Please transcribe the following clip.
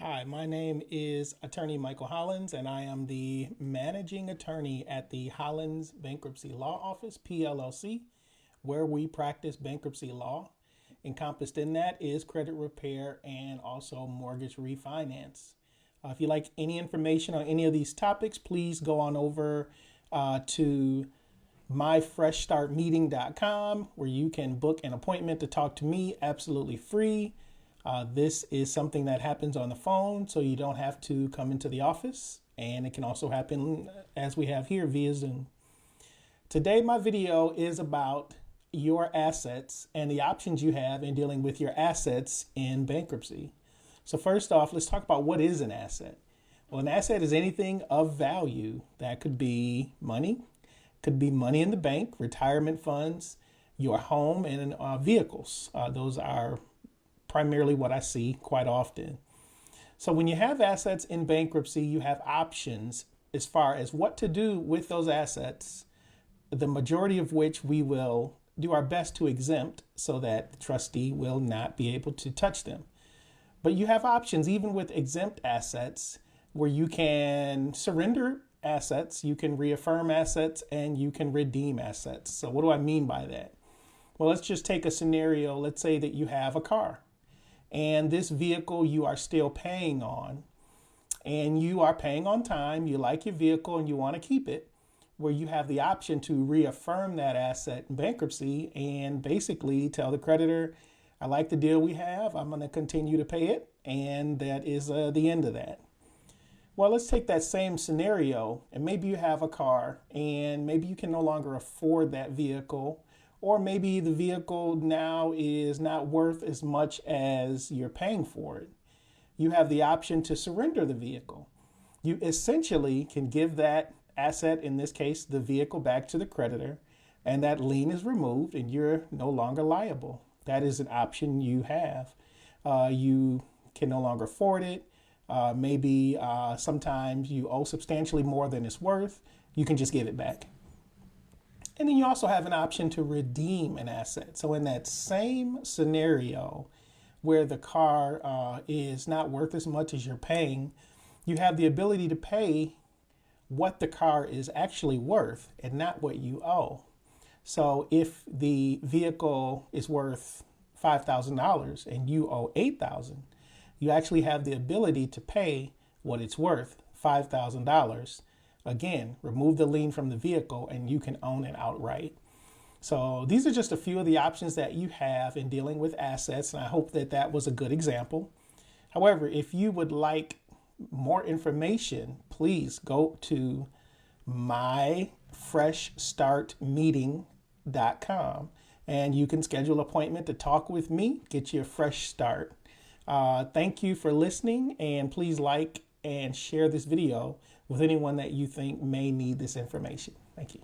Hi, my name is Attorney Michael Hollins, and I am the managing attorney at the Hollins Bankruptcy Law Office, PLLC, where we practice bankruptcy law. Encompassed in that is credit repair and also mortgage refinance. If you like any information on any of these topics, please go on over to myfreshstartmeeting.com where you can book an appointment to talk to me absolutely free. This is something that happens on the phone, so you don't have to come into the office, and it can also happen as we have here via Zoom. Today, my video is about your assets and the options you have in dealing with your assets in bankruptcy. So first off, let's talk about what is an asset. Well, an asset is anything of value. That could be money in the bank, retirement funds, your home, and vehicles. Those are primarily what I see quite often. So when you have assets in bankruptcy, you have options as far as what to do with those assets, the majority of which we will do our best to exempt so that the trustee will not be able to touch them. But you have options even with exempt assets where you can surrender assets, you can reaffirm assets, and you can redeem assets. So what do I mean by that? Well, let's just take a scenario. Let's say that you have a car, and this vehicle you are still paying on, and you are paying on time, you like your vehicle and you want to keep it, where you have the option to reaffirm that asset in bankruptcy and basically tell the creditor, I like the deal we have, I'm going to continue to pay it, and that is the end of that. Well, let's take that same scenario, and maybe you have a car and maybe you can no longer afford that vehicle, or maybe the vehicle now is not worth as much as you're paying for it. You have the option to surrender the vehicle. You essentially can give that asset, in this case, the vehicle, back to the creditor, and that lien is removed and you're no longer liable. That is an option you have. You can no longer afford it. Maybe sometimes you owe substantially more than it's worth. You can just give it back. And then you also have an option to redeem an asset. So in that same scenario where the car is not worth as much as you're paying, you have the ability to pay what the car is actually worth and not what you owe. So if the vehicle is worth $5,000 and you owe $8,000, you actually have the ability to pay what it's worth, $5,000. Again, remove the lien from the vehicle and you can own it outright. So these are just a few of the options that you have in dealing with assets, and I hope that that was a good example. However, if you would like more information, please go to myfreshstartmeeting.com and you can schedule an appointment to talk with me, get you a fresh start. Thank you for listening, and please like and share this video with anyone that you think may need this information. Thank you.